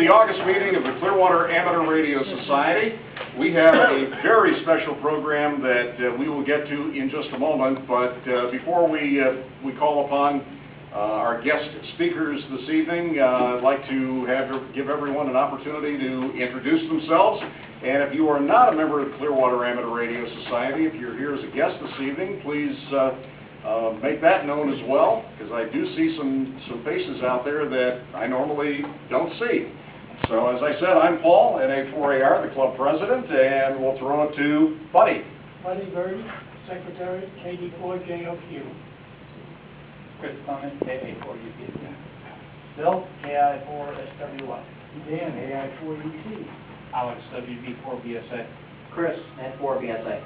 the August meeting of the Clearwater Amateur Radio Society. We have a very special program that we will get to in just a moment, but before we call upon our guest speakers this evening, I'd like to give everyone an opportunity to introduce themselves. And if you are not a member of the Clearwater Amateur Radio Society, if you're here as a guest this evening, please make that known as well, because I do see some faces out there that I normally don't see. So as I said, I'm Paul, NA4AR, the club president, and we'll throw it to Buddy. Buddy Bird, secretary, KD4JOQ. Chris Clement, KA4UP. Bill, KI4SWY. Dan, AI4ET. Alex, WB4BSA. Chris, N4BSA.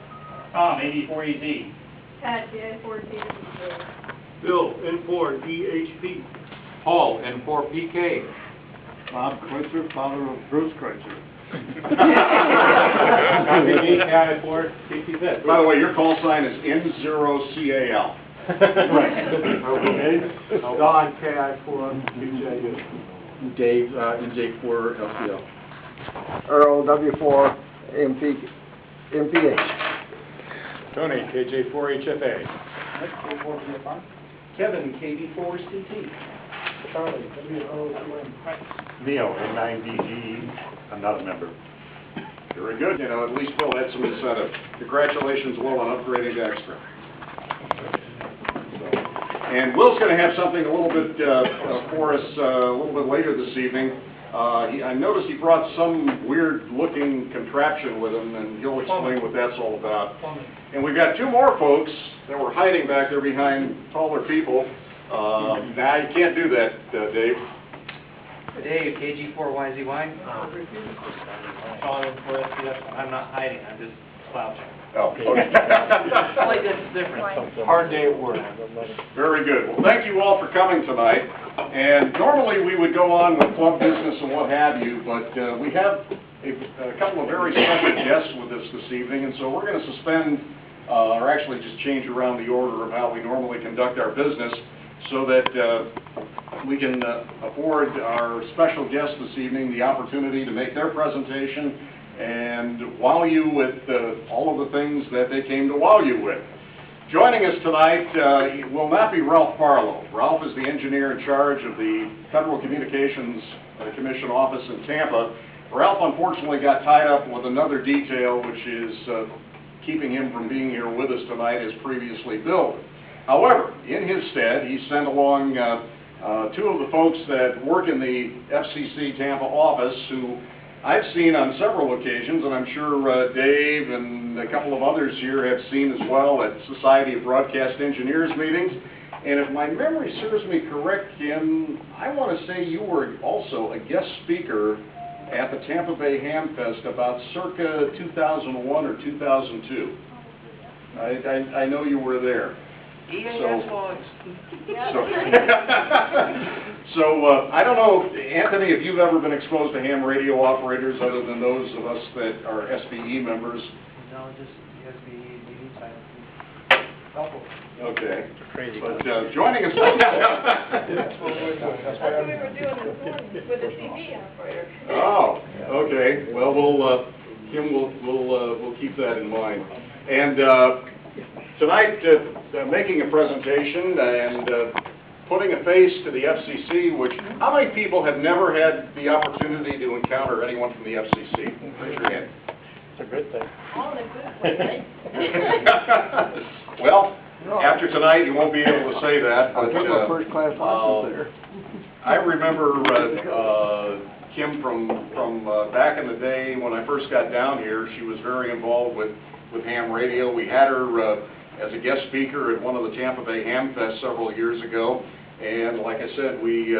Tom, AD4ED. Pat, KI4DWJ. Bill, N4DHP. Paul, N4PK. Bob Kreutzer, father of Bruce Kreutzer. KI4KTZ. By the way, your call sign is N0CAL. Right. Don, KI4BJU. Dave, NJ4LCL. Earl, W4MPH. Tony, KJ4HFA. K4BFR. Kevin, KD4CT. Charlie, WO2M. Neo, N9DGE. I'm not a member. Very good. You know, at least Bill had some incentive. Congratulations, Will, on upgrading to extra. And Will's going to have something a little bit for us a little bit later this evening. I noticed he brought some weird-looking contraption with him, and he'll explain what that's all about. And we've got two more folks that were hiding back there behind taller people. Nah, you can't do that, Dave. Dave, KG4YZY. I'm not hiding, I'm just slouching. Oh, okay. Like that's different. Hard day at work. Very good. Well, thank you all for coming tonight. And normally we would go on with club business and what have you, but we have a couple of very special guests with us this evening, and so we're going to suspend, or actually just change around the order of how we normally conduct our business, so that we can afford our special guests this evening the opportunity to make their presentation and wow you with all of the things that they came to wow you with. Joining us tonight will not be Ralph Barlow. Ralph is the engineer in charge of the Federal Communications Commission office in Tampa. Ralph unfortunately got tied up with another detail, which is keeping him from being here with us tonight as previously billed. However, in his stead, he sent along two of the folks that work in the FCC Tampa office who I've seen on several occasions, and I'm sure Dave and a couple of others here have seen as well at Society of Broadcast Engineers meetings. And if my memory serves me correct, Kim, I want to say you were also a guest speaker at the Tampa Bay Ham Fest about circa 2001 or 2002. I know you were there. So I don't know, Anthony, if you've ever been exposed to ham radio operators other than those of us that are SBE members. No, just SBE, DD side. Couple. Okay. Crazy. But joining us. That's what we were doing this morning with the TV operator. Oh, okay. Well, Kim, we'll keep that in mind. And tonight, making a presentation and putting a face to the FCC, which, how many people have never had the opportunity to encounter anyone from the FCC? Raise your hand. It's a good thing. All in a good way, right? Well, after tonight, you won't be able to say that, but first-class officer there. I remember Kim from back in the day when I first got down here. She was very involved with ham radio. We had her as a guest speaker at one of the Tampa Bay Ham Fest several years ago. And like I said, we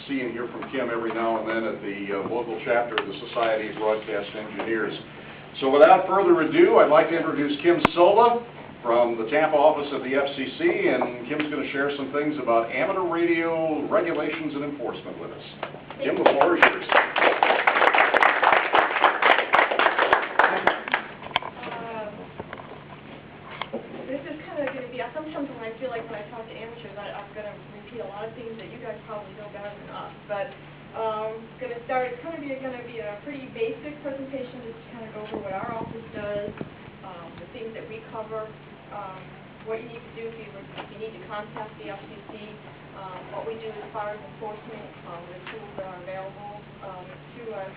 see and hear from Kim every now and then at the local chapter of the Society of Broadcast Engineers. So without further ado, I'd like to introduce Kim Silva from the Tampa office of the FCC, and Kim's going to share some things about amateur radio regulations and enforcement with us. Kim, the floor is yours. This is kind of going to be, sometimes when I feel like when I talk to amateurs, I'm going to repeat a lot of things that you guys probably know better than us. But It's gonna be a pretty basic presentation, just to kind of go over what our office does, the things that we cover, what you need to do if you need to contact the FCC, what we do as far as enforcement, the tools that are available to us.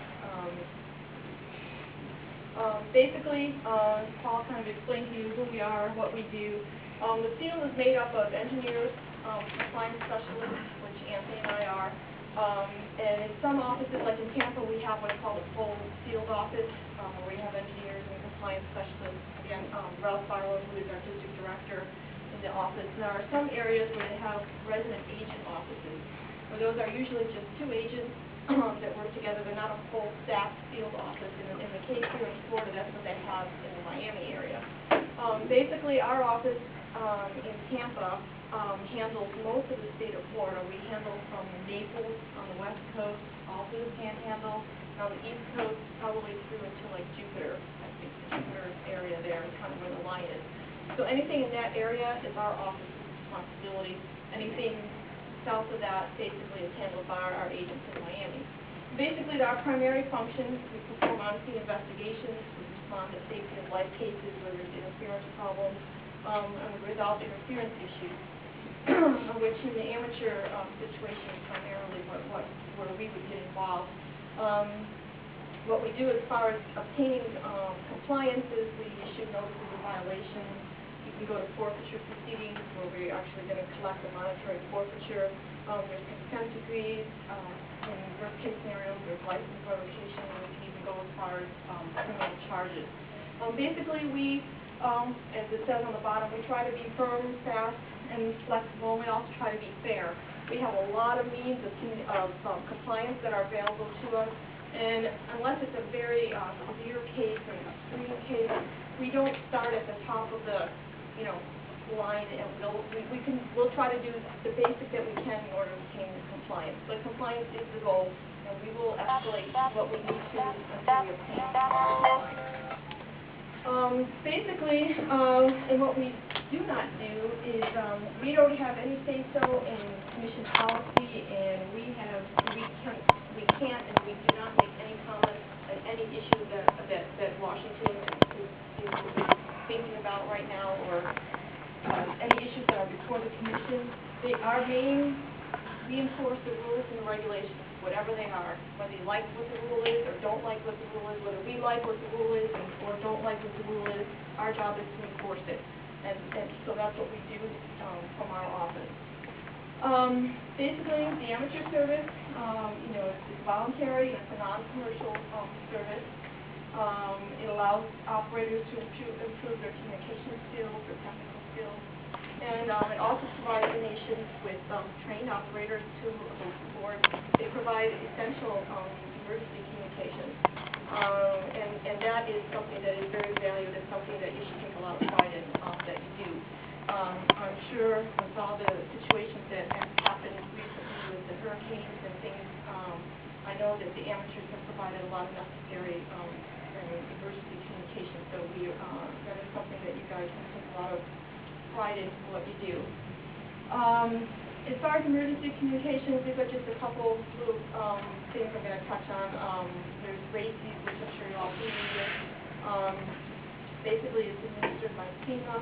Basically, Paul kind of explained to you who we are, what we do. The field is made up of engineers, compliance specialists, which Anthony and I are. And in some offices, like in Tampa, we have what's called a full field office, where we have engineers and compliance specialists. Again, Ralph Barlow, who is our district director in the office. And there are some areas where they have resident agent offices, where those are usually just 2 agents that work together. They're not a full staff field office. In the case here in Florida, that's what they have in the Miami area. Basically, our office in Tampa handles most of the state of Florida. We handle from Naples on the west coast, all through the Panhandle, and on the east coast, probably through until like Jupiter. I think the Jupiter area there is kind of where the line is. So anything in that area is our office's responsibility. Anything south of that basically is handled by our agents in Miami. Basically, our primary function, we perform honesty investigations, we respond to safety of life cases where there's interference problems, and we resolve interference issues, which in the amateur situation is primarily where we would get involved. What we do as far as obtaining compliances, we issue notices of violations. We go to forfeiture proceedings where we're actually going to collect a monetary forfeiture. There's consent decrees. In worst case scenarios, there's license revocation, and we can even go as far as criminal charges. Basically, we, as it says on the bottom, we try to be firm, fast, and flexible, and we also try to be fair. We have a lot of means of compliance that are available to us, and unless it's a very severe case or an extreme case, we don't start at the top of the line, and we'll try to do the basic that we can in order to obtain compliance. But compliance is the goal, and we will escalate what we need to until we obtain compliance. Basically, and what we do not do is we don't have any say-so in commission policy, and we can't and we do not make any comments on any issue that Washington is thinking about right now, or any issues that are before the commission. We enforce the rules and the regulations, whatever they are, whether you like what the rule is or don't like what the rule is, whether we like what the rule is or don't like what the rule is. Our job is to enforce it, and so that's what we do from our office. Basically, the amateur service, it's voluntary. It's a non-commercial service. It allows operators to improve their communication skills, their technical skills, and it also provides the nation with trained operators who host the board. They provide essential emergency communications, and that is something that is very valued. It's something that you should take a lot of pride in that you do. I'm sure with all the situations that have happened recently with the hurricanes and things, I know that the amateurs have provided a lot of necessary emergency communication, so that is something that you guys can take a lot of pride in what you do. As far as emergency communications, these are just a couple little things I'm going to touch on. There's RACES, which I'm sure you're all familiar with. Basically, it's administered by FEMA.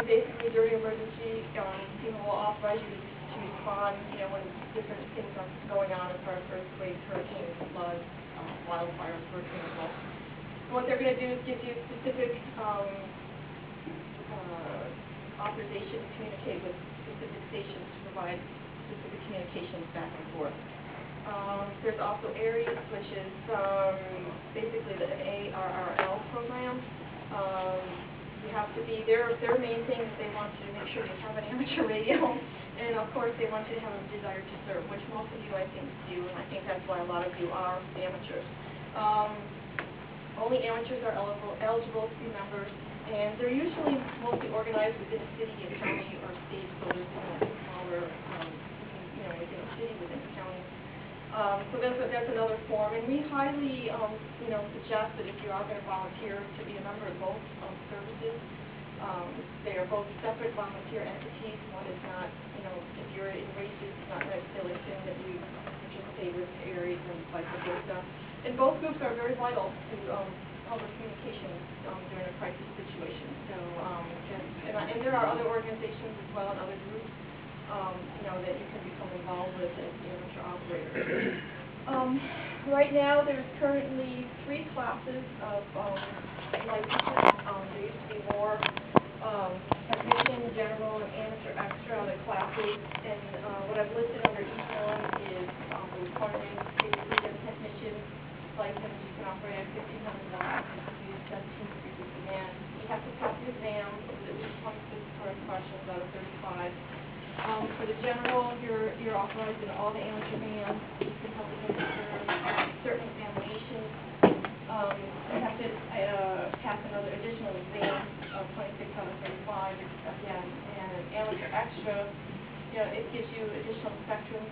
Basically, during emergency, FEMA will authorize you to respond, when different things are going on as far as earthquakes, hurricanes, floods, wildfires, for example. What they're going to do is give you specific authorization to communicate with specific stations to provide specific communications back and forth. There's also ARES, which is basically the ARRL program. You have to be, their main thing is they want you to make sure you have an amateur radio, and of course they want you to have a desire to serve, which most of you I think do, and I think that's why a lot of you are amateurs. Only amateurs are eligible to be members, and they're usually mostly organized within a city, a county, or state, so there's a smaller, within a city, within a county. So that's another form, and we highly, suggest that if you are going to volunteer, to be a member of both services. They are both separate volunteer entities. One is not, if you're in RACES, it's not necessarily assumed that you participate operate and vice versa. And both groups are very vital to public communication during a crisis situation. So, and there are other organizations as well and other groups, that you can become involved with as the amateur operator. Right now, there's currently 3 classes of licenses. There used to be more technician, general, and amateur extra other classes. And what I've listed under each one is the requirements. Basically, the technician license, you can operate at 1,500 watts, use 17 degrees of command. You have to pass the exam, at least 26 correct questions out of 35. For the general, you're authorized in all the amateur bands. You can help administer certain examinations. You have to pass another additional exam of 26 out of 35 again. And an amateur extra, it gives you additional spectrum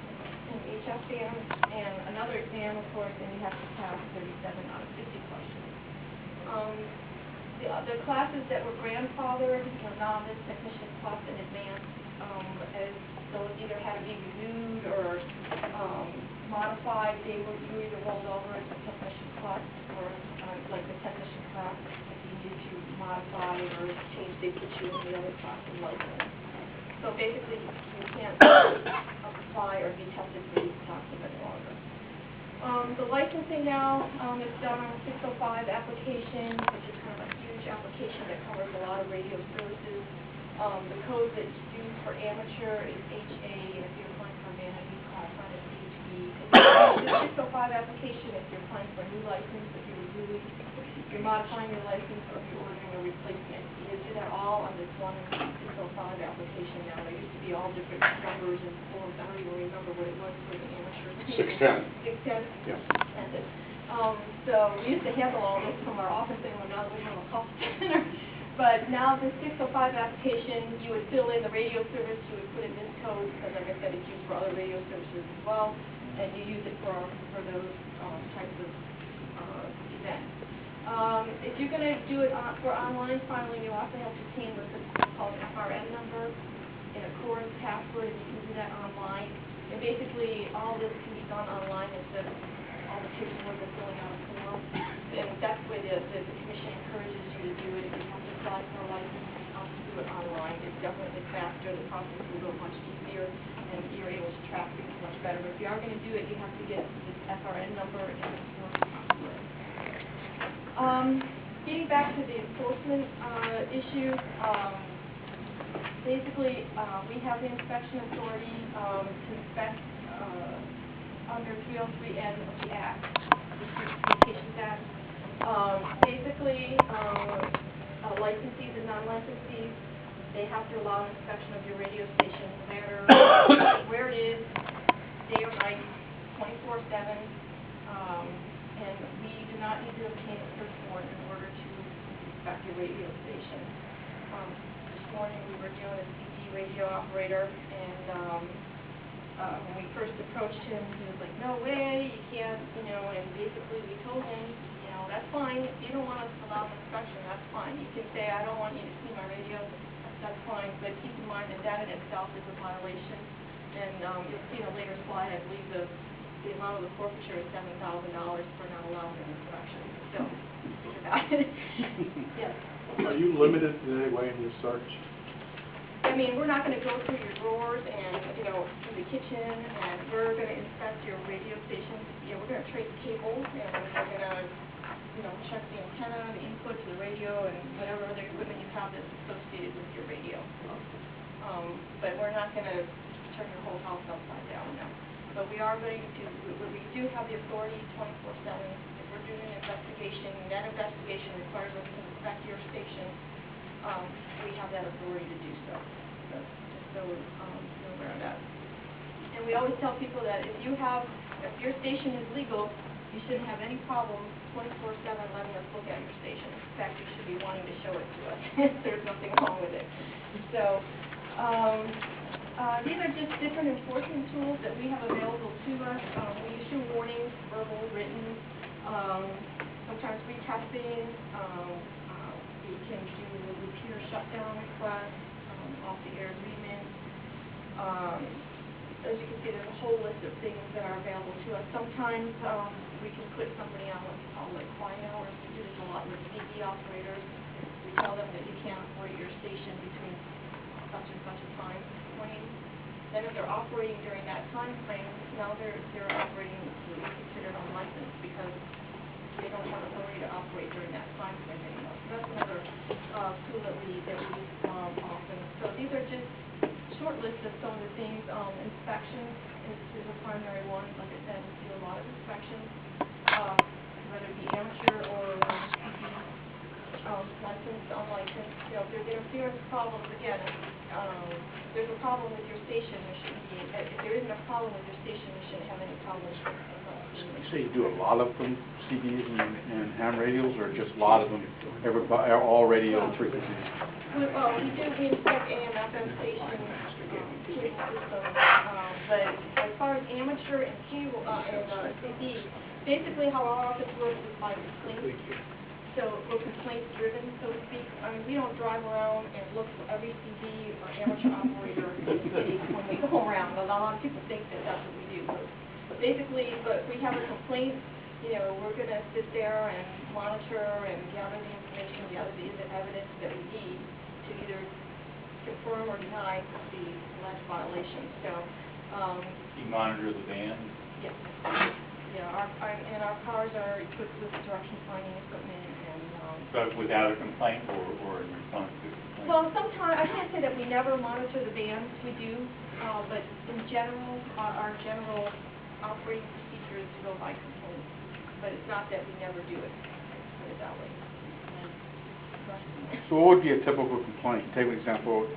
in HF bands, and another exam, of course, and you have to pass 37 out of 50 questions. The classes that were grandfathered, novice, technician plus, and advanced, as those either had to be renewed or modified, you either rolled over into technician plus or like the technician class, if you needed to modify or change, they put you in the other class of license. So basically, you can't apply or be tested for these classes any longer. The licensing now is done on a 605 application, which is kind of a huge application that covers a lot of radio services. The code that's used for amateur is HA, and if you're applying for a man, you callsign is HB. The 605 application, if you're applying for a new license, if you're modifying your license, or if you're ordering a replacement, you do that all on this one 605 application now. There used to be all different numbers and forms. I don't even remember what it was for the amateur. 610. 610? Yeah. So we used to handle all this from our office, and now we have a call center. But now the 605 application, you would fill in the radio service, you would put in this code, because like I said, it's used for other radio services as well, and you use it for those types of events. If you're going to do it for online filing, you also have to obtain what's called an FRN number and a C.A.R.S password, and you can do that online. And basically, all this can be done online instead of all the paperwork and filling out a form. And that's the way the commission encourages you to do it. If you have to apply for a license, do it online. It's definitely faster. The process will go much easier, and you're able to track things much better. But if you are going to do it, you have to get this FRN number and the C.A.R.S password. Getting back to the enforcement issue, basically, we have the inspection authority to inspect under 303N of the Act, the Communications Act. Basically, licensees and non-licensees, they have to allow an inspection of your radio station, no matter where it is, day or night, 24/7. And we do not need to obtain a search warrant in order to inspect your radio station. This morning we were dealing with a CD radio operator, and when we first approached him, he was like, no way, you can't, and basically we told him, that's fine. If you don't want us to allow an inspection, that's fine. You can say, I don't want you to see my radio, that's fine, but keep in mind that that in itself is a violation. And you'll see in a later slide, I believe the amount of the forfeiture is $7,000 for not allowing an inspection. So, think about it. Yes. Are you limited in any way in your search? I mean, we're not going to go through your drawers and, through the kitchen, and we're going to inspect your radio stations. We're going to trace cables, and we're going to, check the antenna, the input to the radio, and whatever other equipment you have that's associated with your radio. But we're not going to turn your whole house upside down, no. But we are going to, we do have the authority 24/7. If we're doing an investigation, and that investigation requires us to inspect your station, we have that authority to do so. Just so you're aware of that. And we always tell people that if your station is legal, you shouldn't have any problem 24/7 letting us look at your station. In fact, you should be wanting to show it to us. There's nothing wrong with it. So these are just different enforcement tools that we have available to us. We issue warnings, verbal, written, sometimes retesting. We can do repeater shutdown requests, off-the-air agreements. as you can see, there's a whole list of things that are available to us. Sometimes we can put somebody on what's called like quiet hours. We do this a lot with TV operators. We tell them that you can't operate your station between such and such a time frame. Then if they're operating during that time frame, now they're operating what we consider unlicensed because they don't have authority to operate during that time frame anymore. So that's another tool that we use often. So these are just short list of some of the things. Inspections is a primary one. Like I said, we do a lot of inspections, whether it be amateur or licensed, unlicensed. You know, if there's interference problems, again, if there's a problem with your station, there shouldn't be. If there isn't a problem with your station, you shouldn't have any problems. So you do a lot of them, CBs and ham radios, or just a lot of them, all radio frequencies? We inspect AM, FM stations, cable systems, but as far as amateur and cable, and CD, basically how our office works is by complaints. So we're complaints driven, so to speak. I mean, we don't drive around and look for every CD or amateur operator in the city when we go around. A lot of people think that that's what we do. But basically, but we have a complaint, you know, we're going to sit there and monitor and gather the information, gather the evidence that we need to either confirm or deny the alleged violation. So, You monitor the band? yes. Yeah, our cars are equipped with direction finding equipment and. But without a complaint or in response to a complaint? Well, sometimes, I can't say that we never monitor the bands, we do, but in general, our general operating procedure is to go by complaint, but it's not that we never do it, put it that way. So what would be a typical complaint? Take an example,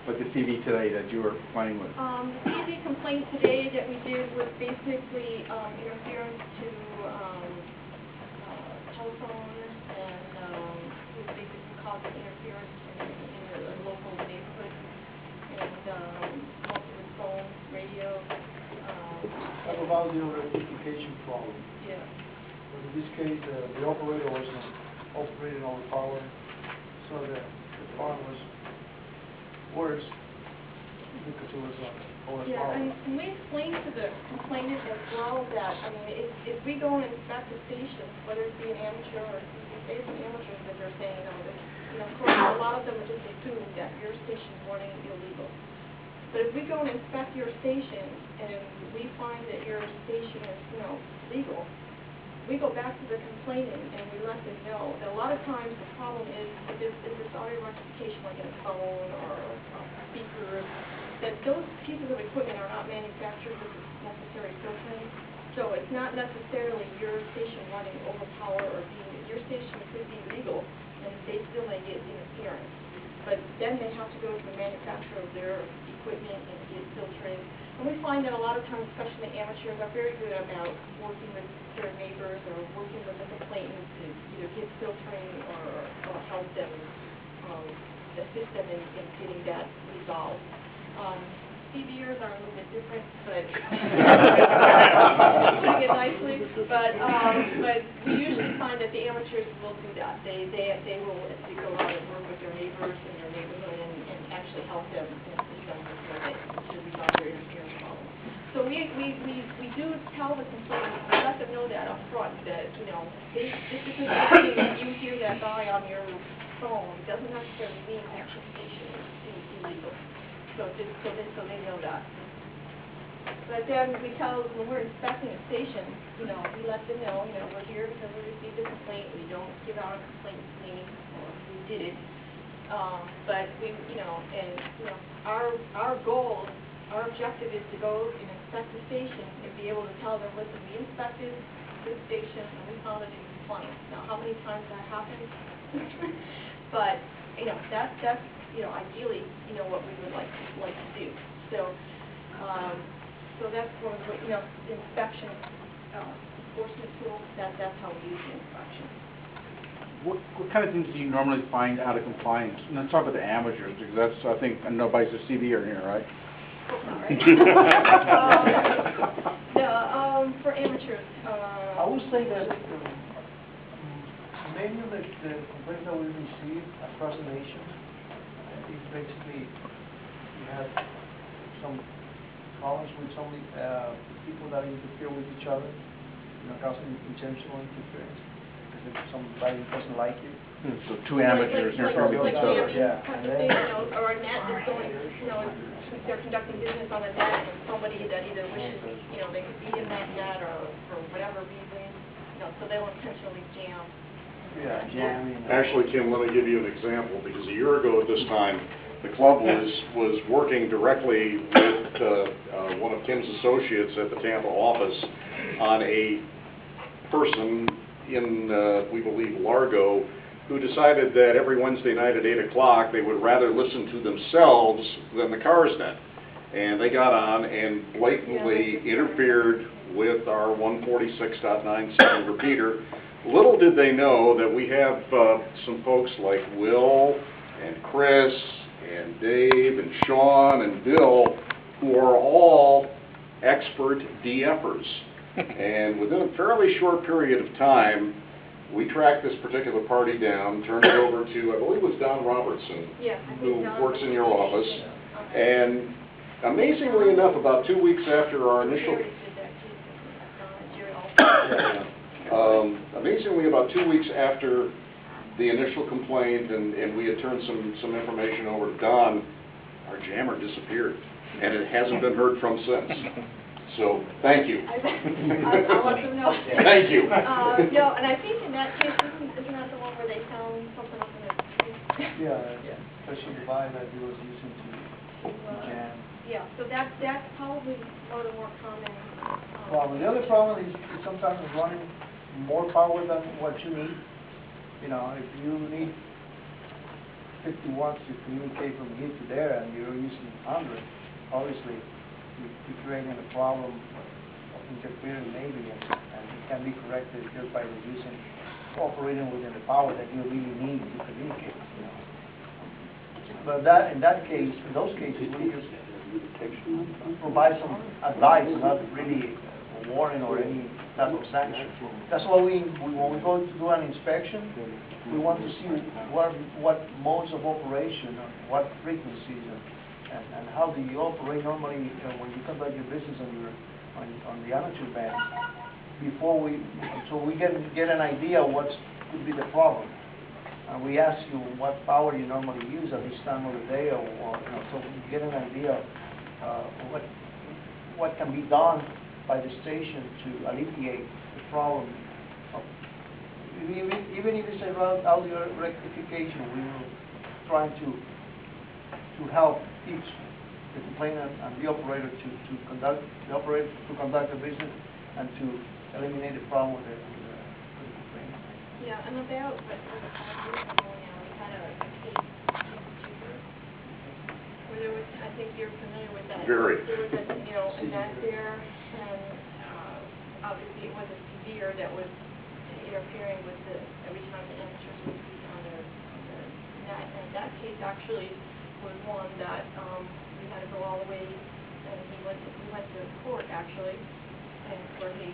like the TV today that you were playing with. The TV complaint today that we did was basically interference to telephone and was basically causing interference in the local neighborhood and mostly with phone, radio. What about the rectification problem? Yeah. In this case, the operator was not operating on power, so the power was worse because it was over Yeah, power. and we explained to the complainant as well that, I mean, if we go and inspect the station, whether it be an amateur or say it's an amateur that they're saying, of course, a lot of them are just assuming that your station's running illegal. But if we go and inspect your station and we find that your station is, legal, we go back to the complainant and we let them know. And a lot of times the problem is if it's audio rectification like in a phone or speakers, that those pieces of equipment are not manufactured with necessary filtering. So it's not necessarily your station running over power or your station could be legal and they still may get interference. But then they have to go to the manufacturer of their equipment and get filtering. And we find that a lot of times, especially the amateurs, are very good about working with their neighbors or working with the complainants to either get filtering or help them, assist them in getting that resolved. CBers are a little bit different, but putting it nicely. But we usually find that the amateurs will do that. They will go out and work with their neighbors in their neighborhood and actually help them and assist them with to resolve their interference problem. So we do tell the complainant, we let them know that up front that just because you hear that guy on your phone doesn't necessarily mean that your station is illegal. So they know that. But then we tell, when we're inspecting a station, we let them know, we're here because we received a complaint. We don't give out a complaint name or who did it. But our goal, our objective is to go and inspect the station and be able to tell them, listen, we inspected this station and we found it in compliance. Now, how many times that happens? But that's ideally, what we would like to do. So, so that's one of the, inspection, enforcement tools. That's how we use the inspection. What kind of things do you normally find out of compliance? And let's talk about the amateurs, because that's, I think, nobody's a CBer here, right? For amateurs. I would say that many of the complaints that we receive across the nation is basically you have some problems with some people that interfere with each other, causing intentional interference, because if somebody doesn't like it. So two amateurs interfering with each other. Yeah. Kind of thing, or a net is going, they're conducting business on a net, and somebody that either wishes, they could be in that net, or for whatever reason, so they'll intentionally jam. Yeah, jamming. Actually, Kim, let me give you an example, because a year ago at this time, the club was working directly with one of Kim's associates at the Tampa office on a person in, we believe, Largo, who decided that every Wednesday night at 8 o'clock they would rather listen to themselves than the C.A.R.S net. And they got on and blatantly interfered with our 146.97 repeater. Little did they know that we have some folks like Will and Chris and Dave and Sean and Bill who are all expert DFers. And within a fairly short period of time, we tracked this particular party down, turned it over to, I believe it was Don Robertson, who works in your office. And amazingly enough, about 2 weeks after our initial... amazingly, about 2 weeks after the initial complaint and we had turned some information over to Don, our jammer disappeared. And it hasn't been heard from since. So, thank you. I'll let them know. Thank you. No, and I think in that case, isn't that the one where they found something up in the... Yeah, especially the vibe that he was using to jam. Yeah, so that's probably one of the more common... Well, the other problem is sometimes it's running more power than what you need. If you need 50 watts to communicate from here to there and you're using 100, obviously you're creating a problem of interfering maybe, and it can be corrected just by reducing, operating within the power that you really need to communicate. But in those cases, we just provide some advice, not really a warning or any type of sanction. That's why when we go to do an inspection, we want to see what modes of operation, what frequencies, and how do you operate normally when you conduct your business on the amateur band, so we get an idea of what could be the problem. And we ask you what power you normally use at this time of the day, or so we get an idea of what can be done by the station to alleviate the problem. Even if it's a audio rectification, we will try to help teach the complainant and the operator to conduct the business and to eliminate the problem with the complainant. Yeah, and about what we had a case where there was, I think you're familiar with that. Very. There was a net there, and obviously it was a severe that was interfering with every time the amateurs would be on the net. And that case actually was one that we had to go all the way, and we went to court actually, and where he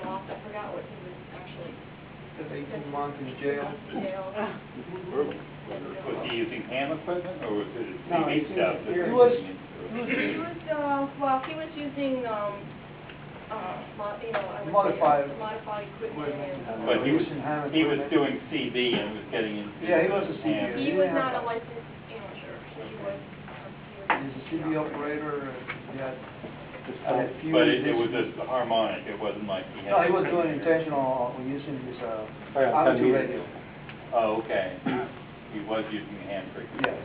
lost, I forgot what he was actually. 18 months in jail. Was he using ham equipment, or was it No, TV stuff? he was using modified equipment. But he was doing CB and was getting into... Yeah, he was a CB. ham. He was not a licensed amateur. He's a CB operator. He had a few... But it was just harmonic, it wasn't like he had... No, he was doing intentional using his amateur radio. Oh, okay. He was using hand frequency. Yes.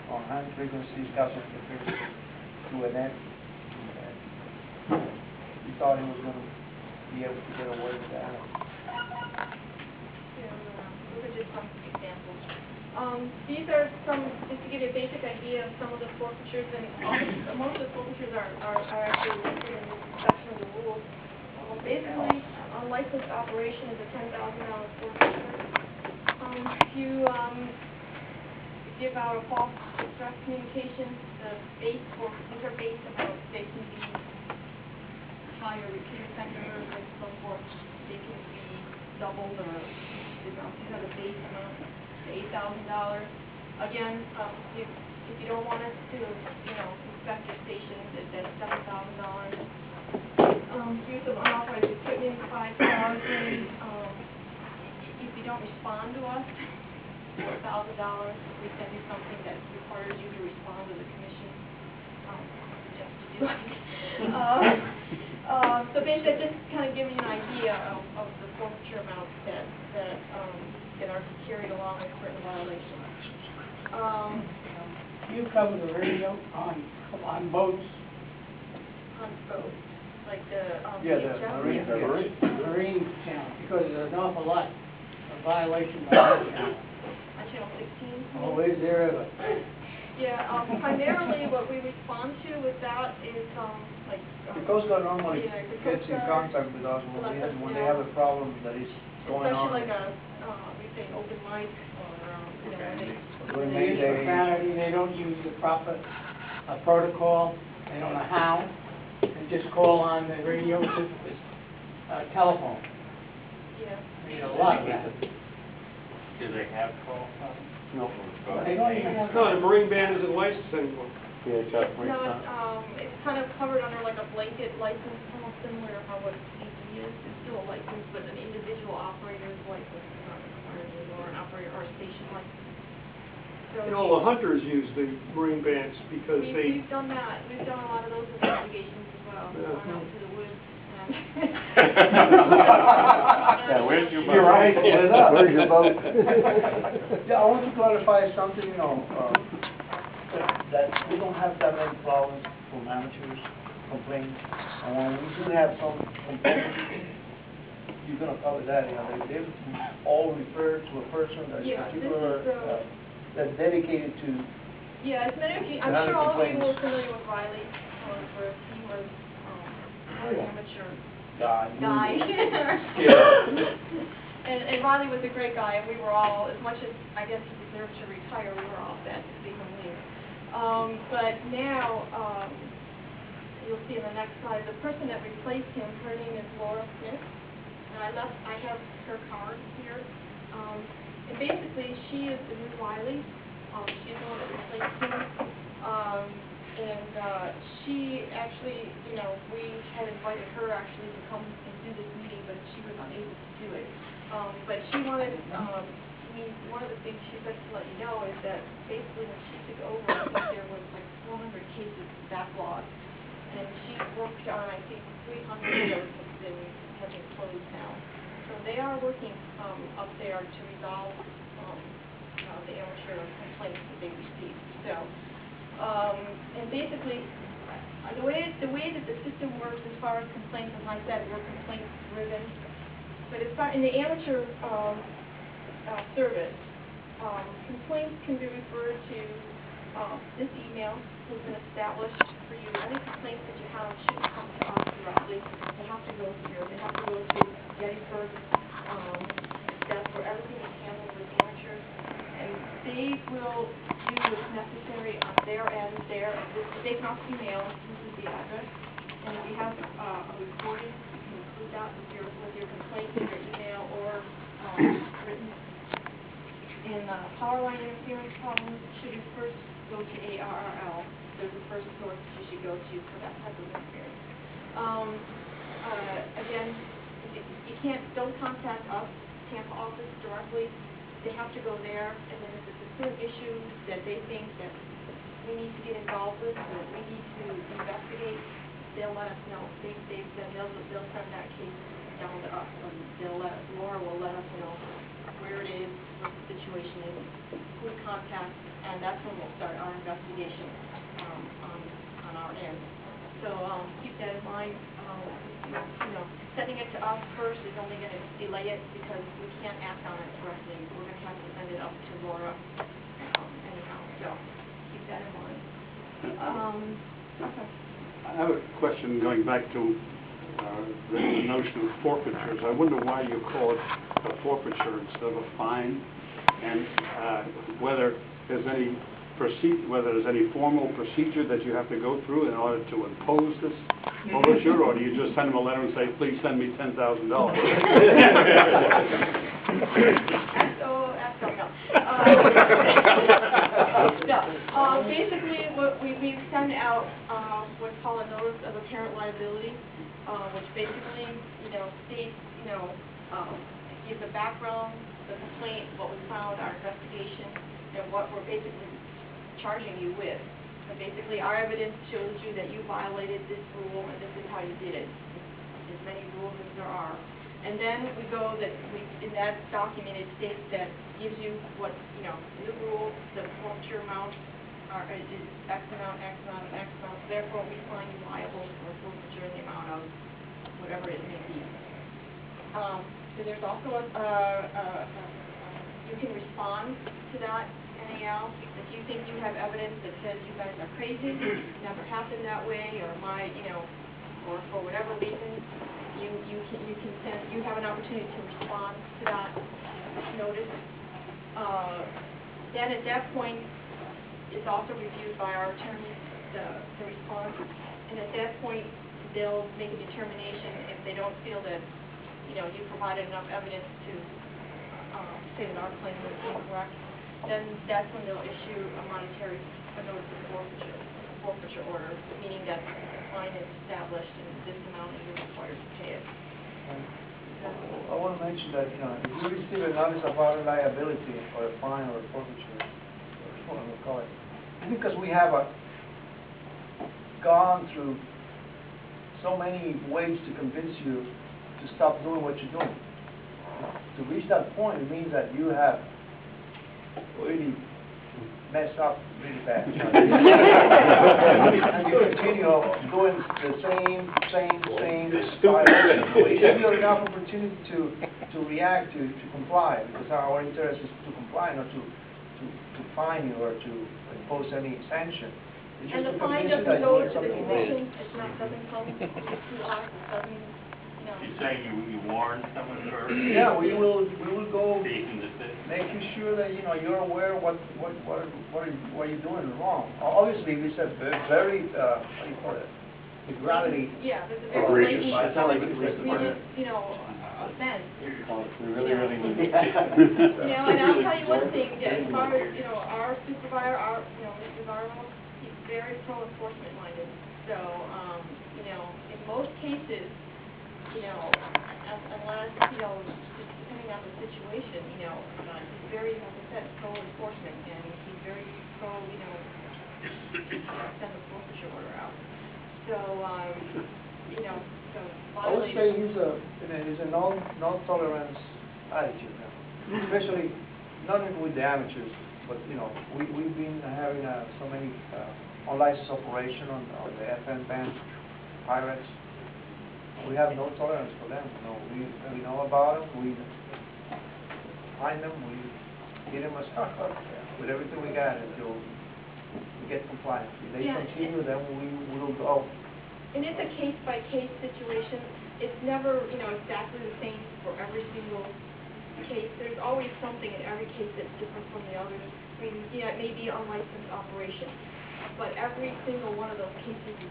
On hand frequencies, causing interference to a net. He thought he was going to be able to get away with that. Those are just some examples. These are some, just to give you a basic idea of some of the forfeitures, and most of the forfeitures are actually listed in this section of the rules. Basically, unlicensed operation is a $10,000 forfeiture. If you give out a false express communication, the base these are base amounts. They can be higher repeater centers and so forth. They can be doubled, or these are the base amount, $8,000. Again, if if you don't want us to, inspect your stations, it's at $7,000. Use of unauthorized equipment, $5,000. If you don't respond to us, $4,000. We send you something that requires you to respond to the commission, just to do it. So basically, just kind of giving you an idea of the forfeiture amounts that are carried along with certain violations. You cover the radio on boats? On both, like the, Yeah, the VHF? marine, Yeah. Marine channel, because there's an awful lot of violations on that channel. On channel 16? Always there ever. Yeah, primarily what we respond to with that is, like. The Coast Guard normally yeah, the gets Coast in Guard contact with us to let us when they know. have a problem that is going on. Especially like we say open mic, or, During They use May profanity, they don't use the proper protocol, they don't know how, and just call on the radio, telephone. Yeah. There's a lot of that. Do they have call signs? No. They don't even have. No, the Marine Band isn't licensed anymore. It's not, it's kind of covered under like a blanket license, almost similar to how what CB is. It's still a license, but an individual operator's license is not required anymore, an operator or a station license. So And all the hunters use the Marine Bands because we've done that. We've done a lot of those investigations as well. Yeah. Gone out to the woods and. Yeah, where's your boat? You're right, pull it up. Where's your boat? Yeah, I want to clarify something, that we don't have that many problems from amateurs complaining. And when we do have some complaints, you're gonna cover that, they all refer to a person that's Yeah, this particular, is, that's dedicated to, Yeah, as many of you, I'm Another sure all of you complaint. were familiar with Riley, where he was, an amateur God. guy. And Riley was a great guy, and we were all, as much as I guess he deserved to retire, we were all sad to see him leave. But now, you'll see in the next slide, the person that replaced him, her name is Laura Smith, and I have her card here. And basically, she is the new Riley. She's the one that replaced him. And she actually, we had invited her actually to come and do this meeting, but she was unable to do it. But she wanted, one of the things she said to let you know is that basically when she took over, I think there was like 400 cases backlog. And she worked on, I think, 300 of those have been closed now. So they are working up there to resolve the amateur complaints that they received. So, and basically, the way that the system works as far as complaints, as I said, we're complaints driven. But as far in the amateur service, complaints can be referred to this email has been established for you. Any complaints that you have shouldn't come to us directly. They have to go through. They have to go to Gettysburg. That's where everything is handled with amateurs, and they will do what's necessary on their end. They can also email. This is the address, and if you have a recording, you can include that with your complaint in your email or written. And power line interference problems should you first go to A.R.S. They're the first source you should go to for that type of interference. Again, don't contact us, Tampa office directly. They have to go there, and then if it's a certain issue that they think that we need to get involved with, or we need to investigate, they'll let us know. They'll send that case down to us, and Laura will let us know where it is, what the situation is, who to contact, and that's when we'll start our investigation on our end. So keep that in mind. Sending it to us first is only going to delay it because we can't act on it directly. We're going to have to send it up to Laura anyhow. So keep that in mind. Okay. I have a question going back to the notion of forfeitures. I wonder why you call it a forfeiture instead of a fine, and whether there's any formal procedure that you have to go through in order to impose this forfeiture, or do you just send them a letter and say, please send me $10,000? No, basically, what we send out, what's called a notice of apparent liability, which basically, states, gives a background, the complaint, what was found, our investigation, and what we're basically charging you with. And basically, our evidence shows you that you violated this rule, and this is how you did it. As many rules as there are. And then we go that in that document, it states that gives you what, the rule, the forfeiture amount is X amount, X amount, and X amount. Therefore, we find you liable for forfeiture in the amount of whatever it may be. So there's also you can respond to that NAL if you think you have evidence that says you guys are crazy, never happened that way, or or for whatever reason. You have an opportunity to respond to that notice. Then at that point, it's also reviewed by our attorneys, the response, and at that point, they'll make a determination if they don't feel that, you provided enough evidence to say that our claim was incorrect, then that's when they'll issue a notice of forfeiture order, meaning that the fine is established and this amount and you're required to pay it. I want to mention that, if you receive a notice of our liability or a fine or a forfeiture, or whatever we call it, it's because we have gone through so many ways to convince you to stop doing what you're doing. To reach that point, it means that you have really messed up really bad. And you continue doing the same violation. We give you enough opportunity to react, to comply, because our interest is to comply, not to fine you or to impose any sanction. It's And just the to fine convince you doesn't that go you're to the doing something wrong. commission, doesn't come to us, it doesn't, You're saying you warned someone first? Yeah, we will go Cease and desist? making sure that you're aware what you're doing wrong. Obviously, this is a very what do you call it? The gravity. yeah, there's a very Egregious. blatant, It's not like it's offense. We really need to. And I'll tell you one thing, as far as, our supervisor, Mr. Garlow, he's very pro-enforcement minded. So, in most cases, unless, depending on the situation, he's very, like I said, pro-enforcement, and he's very pro, send the forfeiture order out. So, so I would say he's a no-tolerance attitude now, especially not even with the amateurs, but we've been having so many unlicensed operation on the FM band, pirates. We have no tolerance for them. We know about them. We find them. We get them a stock up with everything we got until we get compliant. If they continue, then we will go. And it's a case-by-case situation. It's never, exactly the same for every single case. There's always something in every case that's different from the others. I mean, it may be unlicensed operation, but every single one of those cases is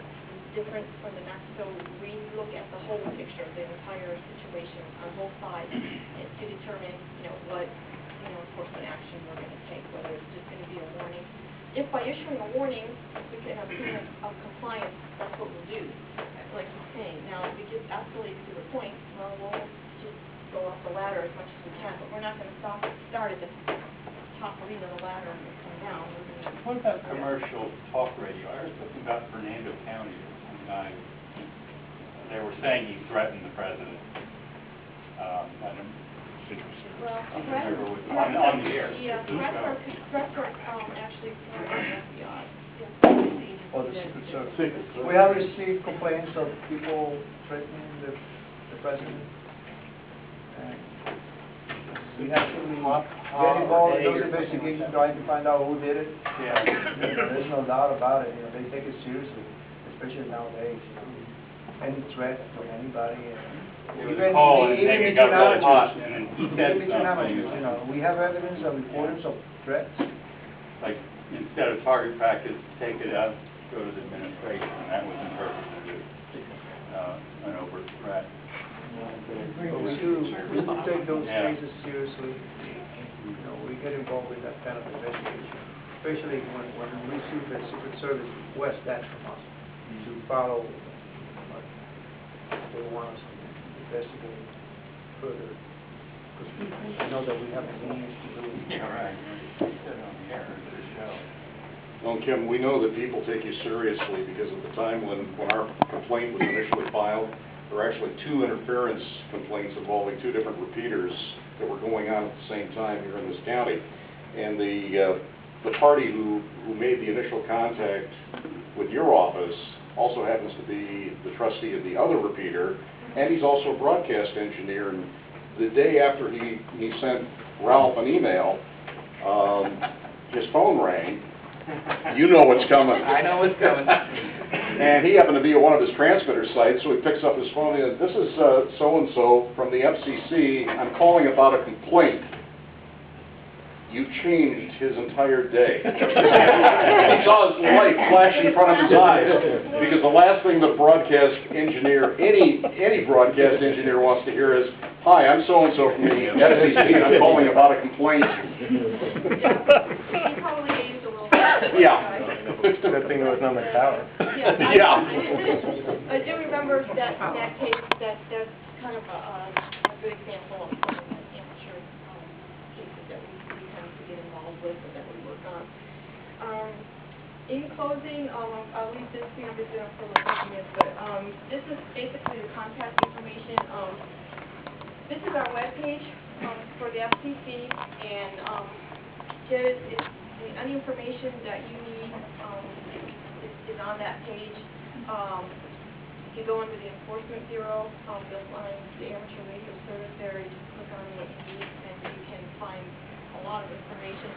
different from the next. So we look at the whole picture, the entire situation on both sides, and to determine, what, enforcement action we're going to take, whether it's just going to be a warning. If by issuing a warning, we can obtain a compliance, that's what we'll do, like he's saying. Now, if it just escalates to the point, well, we'll just go up the ladder as much as we can, but we're not going to start at the top end of the ladder and come down. What about commercial talk radio? I heard something about Fernando County, some guy, they were saying he threatened the president. Well, on the air. Yeah, threats are actually from the FBI. Or the Secret Service. We have received complaints of people threatening the president. And we have to get involved in those investigations, trying to find out who did it. Yeah. There's no doubt about it. They take it seriously, especially nowadays. Any threat from anybody. He was calling and then it got really hot and then he said Even between something. amateurs, we have evidence and reports of threats. Like, instead of target practice, take it out, go to the administration, and that was interpreted as an overt threat. But we do take those cases seriously. We get involved with that kind of investigation. especially when we receive a Secret Service request that from us to follow what they want us to investigate further. Because I know that we have the means to do it. Yeah, right. Sit on the air for the show. Well, Kim, we know that people take you seriously because at the time when our complaint was initially filed, there were actually 2 interference complaints involving 2 different repeaters that were going on at the same time here in this county. And the party who made the initial contact with your office also happens to be the trustee of the other repeater, and he's also a broadcast engineer. And the day after he sent Ralph an email, his phone rang. You know what's coming. I know what's coming. And he happened to be at one of his transmitter sites, so he picks up his phone and says, "This is so-and-so from the FCC. I'm calling about a complaint." You changed his entire day. He saw his light flash in front of his eyes, because the last thing the broadcast engineer, any broadcast engineer wants to hear is, "Hi, I'm so-and-so from the FCC, and I'm calling about a complaint." He probably aged a little bit. Yeah. Good thing it was on the tower. Yeah. I do remember that case, that's kind of a good example of some of the amateur cases that we tend to get involved with and that we work on. In closing, I'll leave this to you, I'm just going to fill the documents, but this is basically the contact information. This is our webpage for the FCC, and any information that you need is on that page. If you go under the Enforcement Bureau, you'll find the Amateur Radio Service there. You just click on what you need, and you can find a lot of information.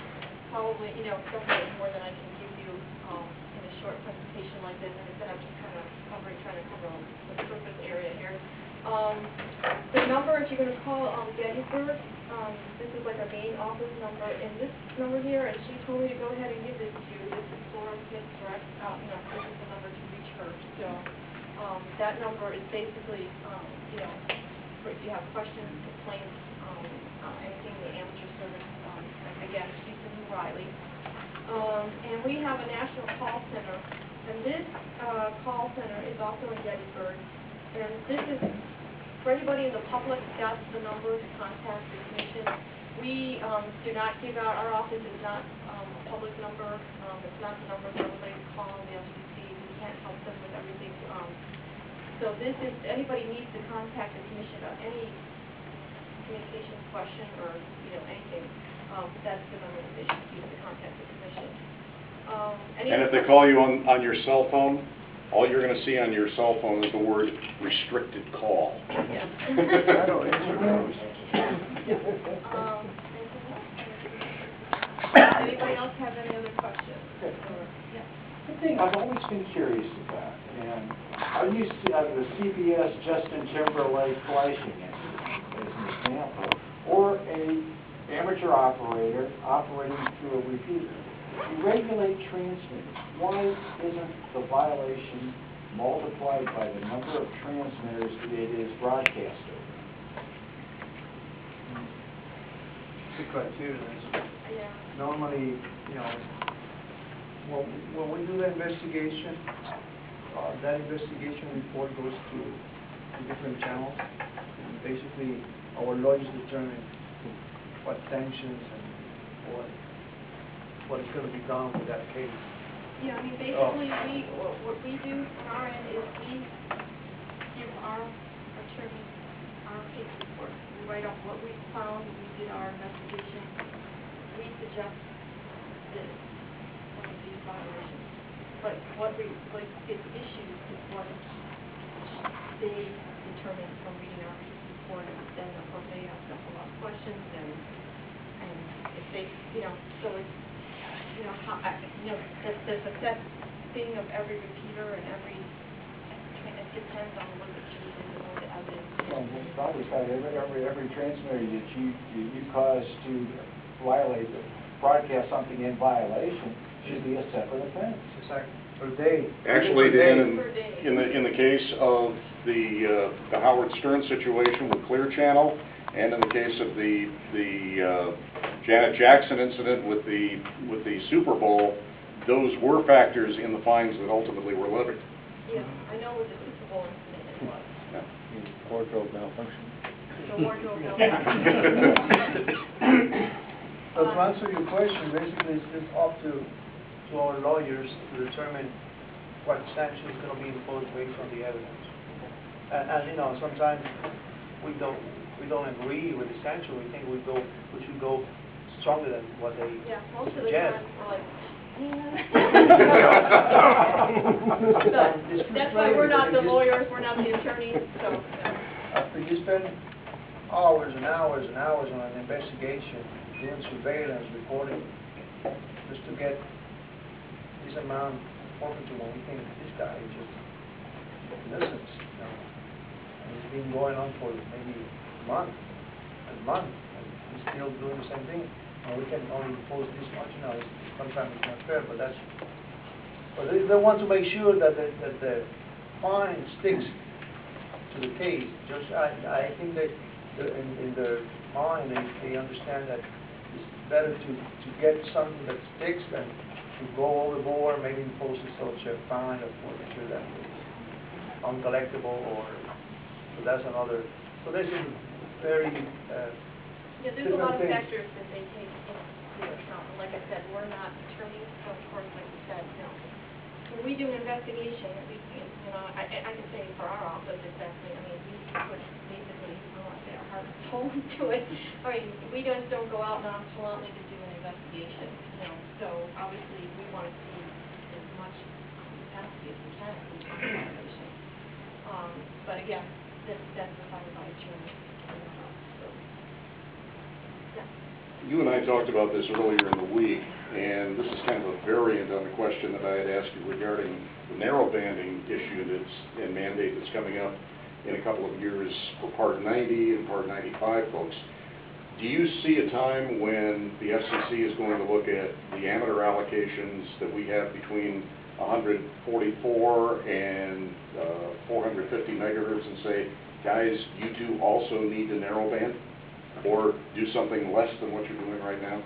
Probably, definitely more than I can give you in a short presentation like this. And instead, I'm just kind of trying to cover the surface area here. The number, if you're going to call Gettysburg, this is like a main office number, and this number here, and she told me to go ahead and give this to you. This is Laura Smith's direct, this is the number to reach her. So that number is basically, if you have questions, complaints, anything in the amateur service, again, she's in Riley. And we have a national call center, and this call center is also in Gettysburg. And this is, for anybody in the public, that's the number to contact the commission. We do not give out, our office is not a public number. It's not the number for everybody to call the FCC. We can't help them with everything. So this is, anybody needs to contact the commission about any communication question or, anything. That's the number that they should use to contact the commission. And if they call you on your cell phone, all you're going to see on your cell phone is the word restricted call. Yeah. Anybody else have any other questions? Yeah. The thing I've always been curious about, and I used the CBS Justin Timberlake flashing incident as an example, or a amateur operator operating through a repeater. You regulate transmitters. Why isn't the violation multiplied by the number of transmitters that it is broadcast over? The criteria is, Yeah. normally, when we do the investigation, that investigation report goes to different channels. And basically, our lawyers determine what sanctions and what is going to be done with that case. Yeah, I mean, basically, what we do on our end is we give our attorney our case report. We write up what we found, we did our investigation. We suggest this, one of these violations. But what gets issued is what they determine from reading our case report, and then, of course, they ask us a lot of questions, and if they, so it's, there's a set thing of every repeater and it depends on what the case is and what the evidence is. Well, probably every transmitter that you cause to broadcast something in violation should be a separate offense. Exactly. Per day. Actually, Per day. in the case of the Howard Stern situation with Clear Channel, and in the case of the Janet Jackson incident with the Super Bowl, those were factors in the fines that ultimately were levied. Yeah, I know with the Super Bowl incident it was. Yeah. Wardrobe malfunction. The wardrobe malfunction. So to answer your question, basically it's up to our lawyers to determine what sanction is going to be imposed based on the evidence. And you know, sometimes we don't agree with the sanction. We think we should go stronger than what they Yeah, most of the suggest. time we're like, but that's why we're not the lawyers, we're not the attorneys, so. After you spend hours and hours and hours on an investigation, doing surveillance, recording, just to get this amount forfeited, when we think this guy is just innocent, you know. And it's been going on for maybe a month and month, and he's still doing the same thing. And we can only impose this much, you know, sometimes it's not fair, but that's, but they want to make sure that the fine sticks to the case. Just, I think that in their mind, they understand that it's better to get something that sticks than to go overboard, maybe impose such a fine or forfeiture that is uncollectible, or, so that's another, so this is very, Yeah, there's a lot of factors that they take into account. And like I said, we're not attorneys, so of course, like you said, you know, when we do an investigation, at least, you know, I can say for our office exactly, I mean, we put basically, I don't want to say our heart and soul into it. I mean, we just don't go out nonchalantly to do an investigation, you know, so obviously we want to see as much capacity as we can from the information. But again, that's decided by attorneys. So, yeah. You and I talked about this earlier in the week, and this is kind of a variant on the question that I had asked you regarding the narrow banding issue and mandate that's coming up in a couple of years for Part 90 and Part 95 folks. Do you see a time when the FCC is going to look at the amateur allocations that we have between 144 and 450 megahertz and say, guys, you two also need to narrow band? Or do something less than what you're doing right now?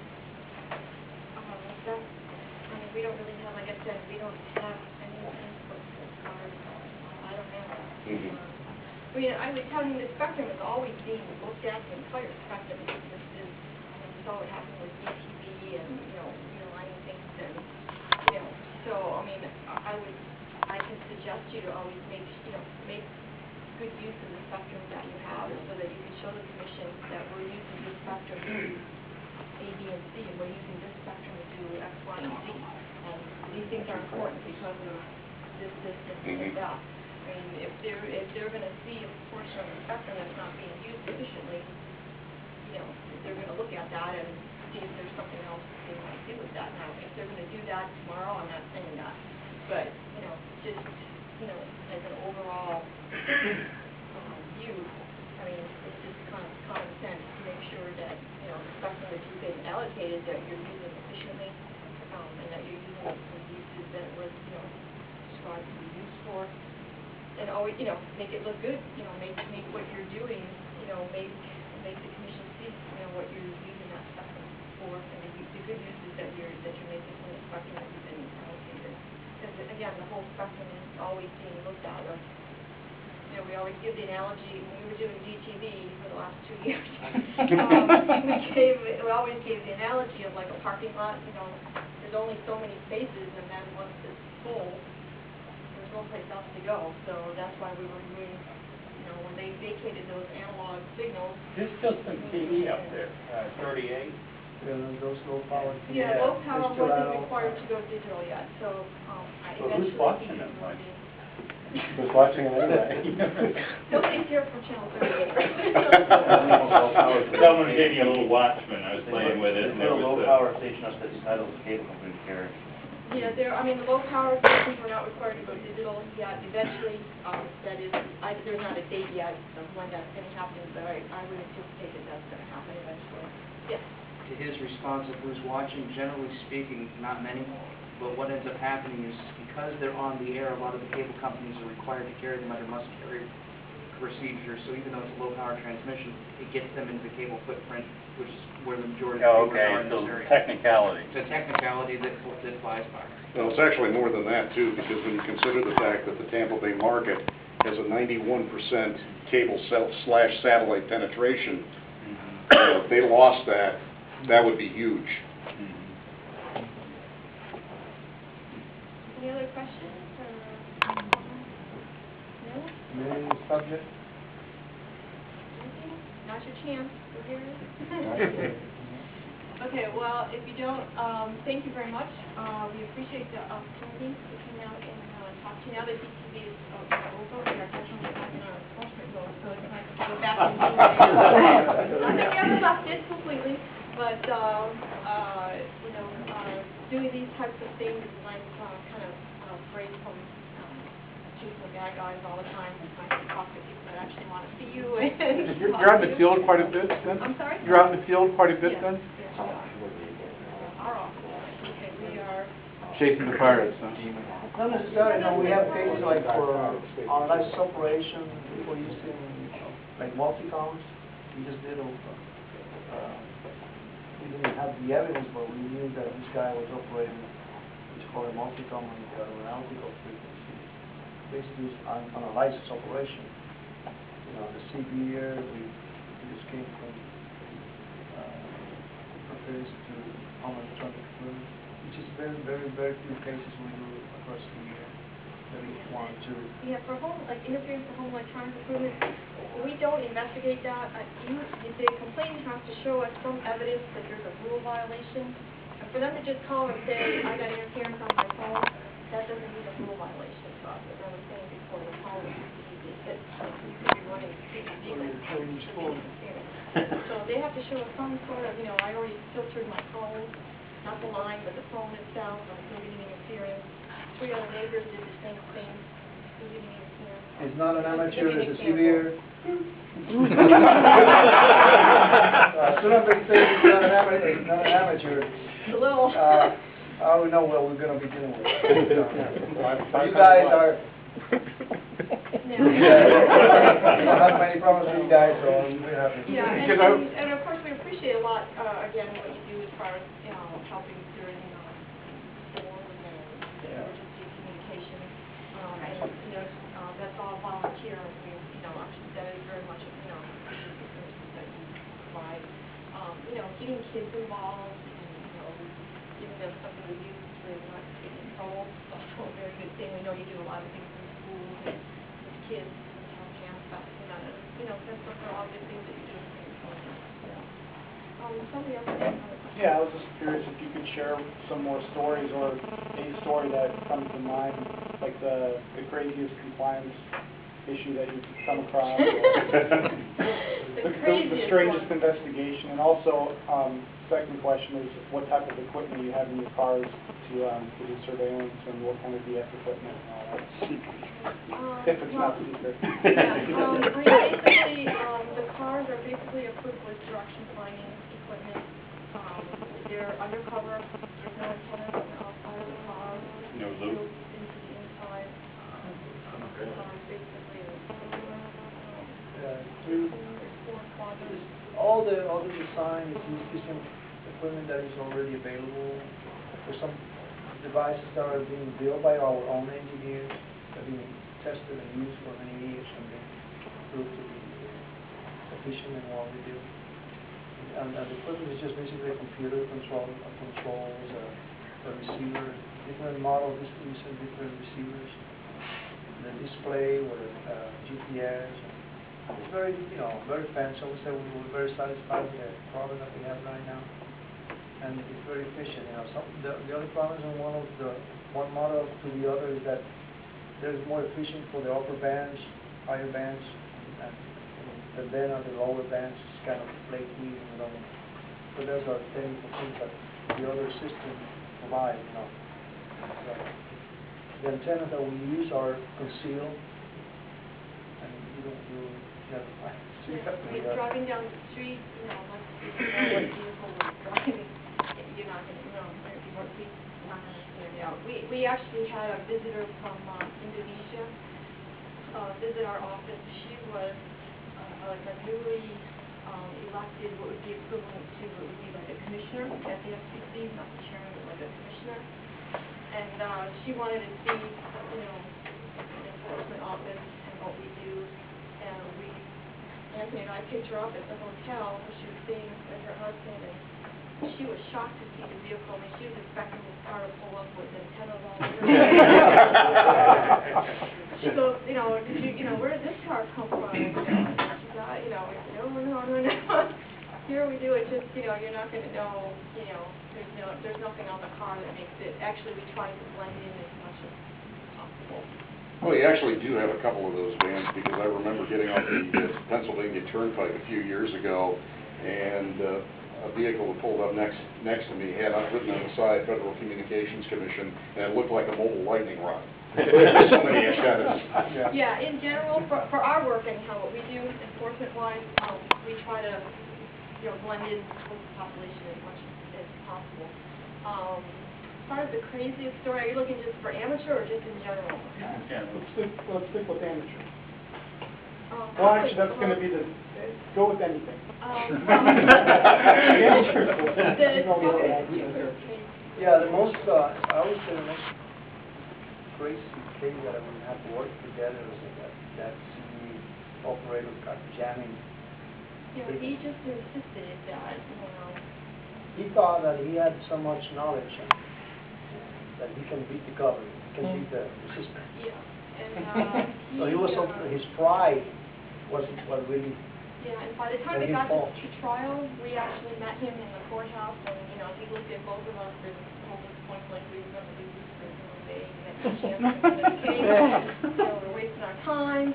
We don't really have, like I said, we don't have any input as far as, I don't have that. I mean, I would tell you the spectrum is always being looked at, the entire spectrum. This is, we saw what happened with DTV and, you know, realigning things and, you know, so, I mean, I can suggest you to always make good use of the spectrum that you have so that you can show the commission that we're using this spectrum to do A, B, and C, and we're using this spectrum to do X, Y, and Z. And these things are important because of this, and that. I mean, if they're going to see a portion of the spectrum that's not being used efficiently, you know, they're going to look at that and see if there's something else they might do with that. Now, if they're going to do that tomorrow, I'm not saying that, but, you know, just, you know, as an overall view, I mean, it's just kind of common sense to make sure that, you know, the spectrum that you've been allocated, that you're using efficiently, and that you're using it for uses that it was, you know, described to be used for. And always, you know, make it look good, you know, make what you're doing, you know, make the commission see, you know, what you're using that spectrum for, and the good uses that you're making from the spectrum that you've been allocated. Because again, the whole spectrum is always being looked at. You know, we always give the analogy when we were doing DTV for the last 2 years. We always gave the analogy of like a parking lot. You know, there's only so many spaces, and then once it's full, there's no place else to go. So that's why we were doing, you know, when they vacated those analog signals. There's still some TV up there, 38. Yeah, those low power. Yeah, low power wasn't required to go digital yet, so I Well, eventually. who's watching them, Mike? Who's watching it anyway? Nobody's here from Channel 38. Someone gave me a little Watchman, I was playing with it. And They there put a was low-power station up that entitled the cable company to carry. Yeah, I mean, the low power stations were not required to go digital yet. Eventually, that is, there's not a date yet of when that's going to happen, but I would anticipate that that's going to happen eventually. Yes. To his response of who's watching, generally speaking, not many, but what ends up happening is because they're on the air, a lot of the cable companies are required to carry them under must-carry procedure, so even though it's a low-power transmission, it gets them into the cable footprint, which is where the majority Oh, of the cables are okay, in so this area. technicality. It's a technicality that flies by. Well, it's actually more than that too, because when you consider the fact that the Tampa Bay market has a 91% cable slash satellite penetration, if they lost that, that would be huge. Any other questions or? No? Any subject? Okay, now's your chance. We're here. Okay, well, if you don't, thank you very much. We appreciate the opportunity to come out and talk to you. Now that DTV is over, we are definitely back in our enforcement mode, so it's nice to go back and do that. Not that we haven't left it completely, but, you know, doing these types of things is nice, kind of break from shooting the bad guys all the time. It's nice to talk to people that actually want to see you and You're talk out in to the you. field quite a bit then? I'm sorry? You're out in the field quite a bit Yes, then? yes, we are. Our office. Okay, we are. Chasing the pirates, huh? Not necessarily, no, we have cases like for our license operation, people using like multi-coms. We just did we didn't have the evidence, but we knew that this guy was operating, it's called a multi-com on the aeronautical frequency. Basically, on a license operation. You know, the CBR, we just came from this to home electronic equipment, which is very, very, very few cases we do across the year. Maybe one, two. Yeah, for home, like interference with home electronic equipment, we don't investigate that. The complainant has to show us some evidence that there's a rule violation. And for them to just call and say, I got interference on my phone, that doesn't mean a rule violation to us. As I was saying before, the phone, it could be running illegal. So they have to show us some sort of, you know, I already filtered my phone, not the line, but the phone itself, I'm still getting interference. 3 other neighbors did the same thing, still getting interference. It's not an amateur, Give me it's a an example. severe. As soon as they say it's not an amateur, It's a little. I don't know what we're gonna be dealing with. You guys are, No. I don't have many problems with you guys, so we're happy. Yeah, and of course, we appreciate a lot, again, what you do as far as, you know, helping during storms and emergency communication. And, you know, that's all volunteer. We, you know, actually, that is very much, you know, that you provide. You know, getting kids involved, and, you know, giving them something to use so they're not getting in trouble. That's a very good thing. We know you do a lot of things in schools and with kids, camp stuff, you know, that's what all the things that you do for your children. Somebody else has another question. Yeah, I was just curious if you could share some more stories or a story that comes to mind, like the craziest compliance issue that you've come across, or the strangest investigation, and also, second question is what type of equipment you have in your cars to do surveillance, and what kind of DF equipment and all that, if it's not secret. Yeah, basically, the cars are basically approved with direction finding equipment. They're undercover, there's no antennas on the outside of the car. No loop. Into the inside. Basically, There's 4 quadrants. all the design is using equipment that is already available. There's some devices that are being built by our own engineers, that are being tested and used for many years and been proved to be efficient in what we do. And the equipment is just basically a computer controls, a receiver, different models using different receivers, the display with GPS. It's very, you know, very fancy. I would say we're very satisfied with the product that we have right now, and it's very efficient. You know, the other problems in one model to the other is that there's more efficient for the upper bands, higher bands, and then on the lower bands it's kind of flaky. You know, so those are technical things that the other system provides. You know, so the antennas that we use are concealed, and you Driving down the street, you know, once you know what vehicle is driving, you're not going to know. You're not going to figure it out. We actually had a visitor from Indonesia visit our office. She was like a newly elected, what would be equivalent to what would be like a commissioner at the FCC, not the chairman, but like a commissioner. And she wanted to see, you know, the enforcement office and what we do. And Anthony and I picked her up at the hotel where she was staying with her husband, and she was shocked to see the vehicle. I mean, she was expecting this car to pull up with antennas all over it. She goes, you know, where did this car come from? She thought, you know, no. Here we do it just, you know, you're not going to know, you know, there's nothing on the car that makes it. Actually, we try to blend in as much as possible. Well, you actually do have a couple of those vans, because I remember getting off the Pennsylvania Turnpike a few years ago, and a vehicle that pulled up next to me had written on the side Federal Communications Commission, and it looked like a mobile lightning rod. So many antennas. Yeah, in general, for our work anyhow, what we do enforcement-wise, we try to, you know, blend in with the population as much as possible. As far as the craziest story, are you looking just for amateur or just in general? Let's stick with amateur. Well, actually, that's going to be go with anything. Yeah, the most, I would say the most crazy case that we have worked together is that CD operator got jamming. You know, he just insisted that, you know. He thought that he had so much knowledge that he can beat the government, he can beat the system. Yeah, and So he was, his pride was what really. Yeah, and by the time it got to trial, we actually met him in the courthouse, and, you know, he looked at both of us and told us point blank we were going to lose for one day, and that no chance of winning the case, you know, we're wasting our time.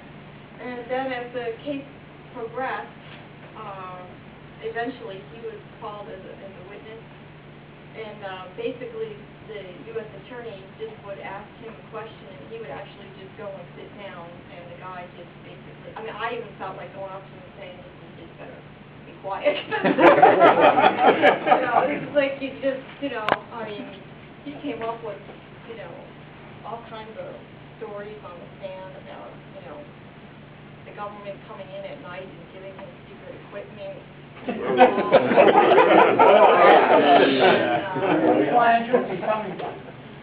And then as the case progressed, eventually he was called as a witness, and basically the U.S. attorney just would ask him a question, and he would actually just go and sit down, and the guy just basically, I mean, I even felt like going up to him and saying, you just better be quiet. You know, it's like you just, you know, I mean, he came up with, you know, all kinds of stories on the stand about, you know, the government coming in at night and giving him secret equipment.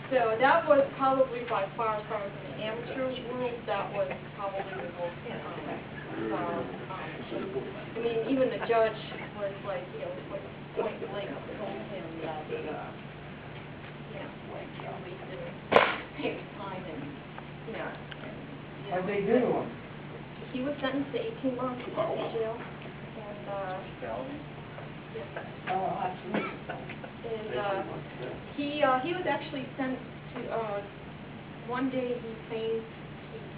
So that was probably by far, as far as in the amateur world, that was probably the most I mean, even the judge was like, you know, point blank told him that, you know, like, we didn't pay his time and, you know. How'd they do? He was sentenced to 18 months in jail. Oh, absolutely. And he was actually sent to, one day he feigned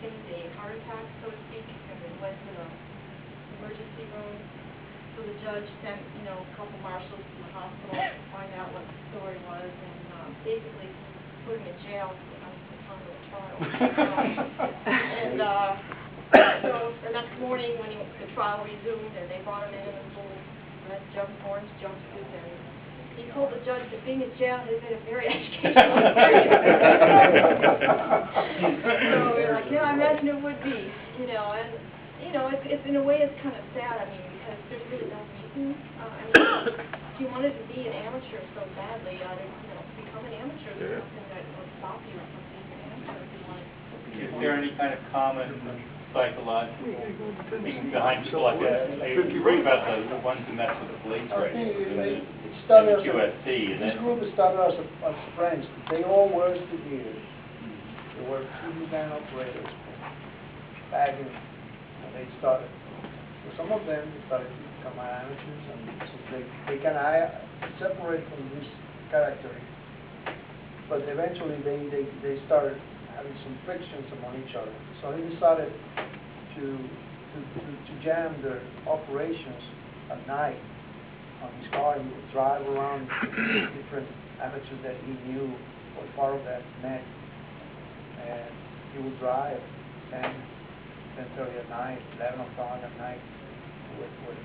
a heart attack, so to speak, and then went to the emergency room. So the judge sent, you know, a couple marshals to the hospital to find out what the story was, and basically put him in jail at the time of the trial. And so the next morning when the trial resumed, and they brought him in a full red orange jumpsuit, and he told the judge that being in jail had been a very educational experience. So we're like, yeah, I imagine it would be, you know, and you know, it's in a way it's kind of sad. I mean, because there's really no reason. I mean, if you wanted to be an amateur so badly, you know, become an amateur. There's nothing that would stop you from being an amateur if you wanted. Is there any kind of common psychological thing behind people like that? You read about the ones who mess with the police races, It started as QSC, and this then group started as friends. They all were studios. They were TV van operators back in when they started. So some of them started to become amateurs, and so they can separate from this character. But eventually they started having some frictions among each other. So he decided to jam their operations at night on his car. He would drive around different amateurs that he knew were part of that net, and he would drive 10:30 at night, 11 o'clock at night, with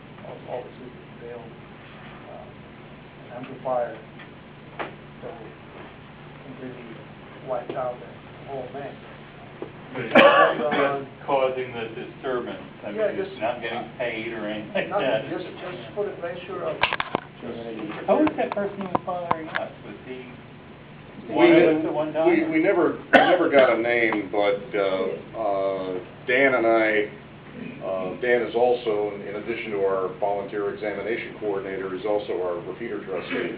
obviously build an amplifier that would completely wipe out the whole net. Just causing the disturbance, I mean, Yeah, it's just- not getting paid or anything like that. Nothing, just put it, make sure of. Who was that person who was bothering us? Was he We, one of us at one time? we never got a name, but, Dan and I, Dan is also, in addition to our volunteer examination coordinator, is also our repeater trustee.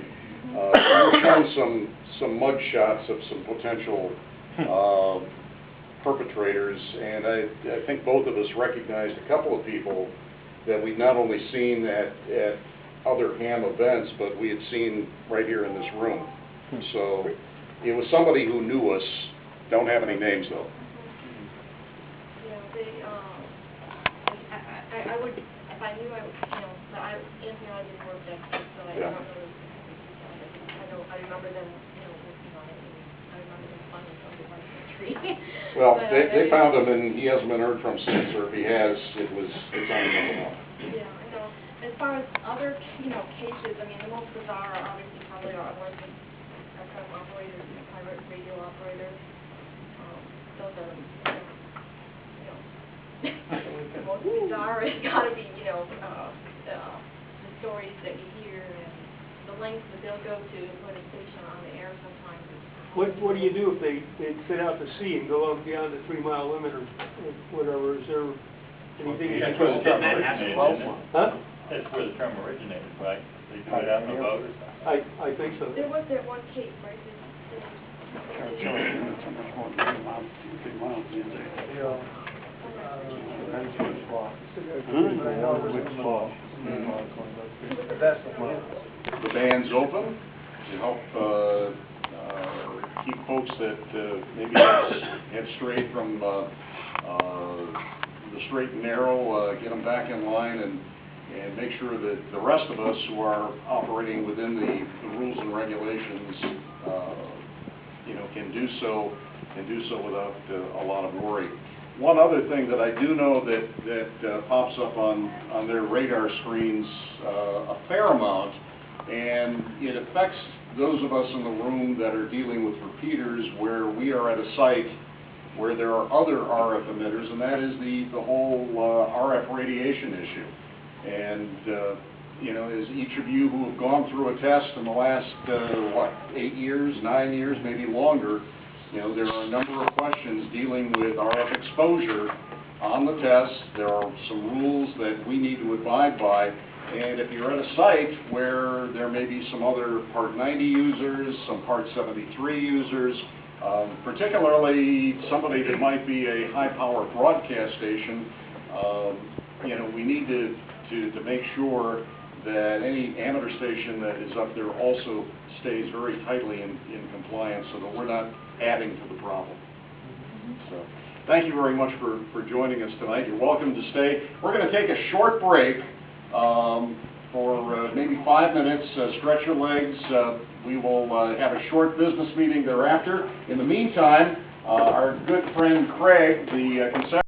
We were shown some mug shots of some potential, perpetrators, and I think both of us recognized a couple of people that we'd not only seen at other ham events, but we had seen right here in this room. So it was somebody who knew us. Don't have any names though. Yeah, I would, if I knew, Anthony and I didn't work that, so I Yeah. don't know. I remember them, working on it, and I remember them finding something like a tree. Well, But, they found him, and he hasn't been heard from since, or if he has, it's on number one. Yeah, I know. As far as other, cases, I mean, the most bizarre obviously probably are working FM operators, pirate radio operators. Those are, the most bizarre has gotta be, the stories that we hear and the lengths that they'll go to put a station on the air sometimes. What do you do if they sit out to sea and go out beyond the 3-mile limit or whatever? Is there anything? That's where the term Didn't that happen? originated, isn't it? Huh? That's where the term originated, right? They do it out in a boat or something? I think so. There was that one case, right? That's the one. The band's open to help keep folks that maybe have strayed from the straight and narrow, get them back in line and make sure that the rest of us who are operating within the rules and regulations, can do so without a lot of worry. One other thing that I do know that pops up on their radar screens a fair amount, and it affects those of us in the room that are dealing with repeaters where we are at a site where there are other RF emitters, and that is the whole RF radiation issue. And, as each of you who have gone through a test in the last, 8 years, 9 years, maybe longer, there are a number of questions dealing with RF exposure on the test. There are some rules that we need to abide by. And if you're at a site where there may be some other Part 90 users, some Part 73 users, particularly somebody that might be a high-power broadcast station, we need to make sure that any amateur station that is up there also stays very tightly in compliance so that we're not adding to the problem. So, thank you very much for joining us tonight. You're welcome to stay. We're going to take a short break for maybe 5 minutes. Stretch your legs. We will have a short business meeting thereafter. In the meantime, our good friend Craig, the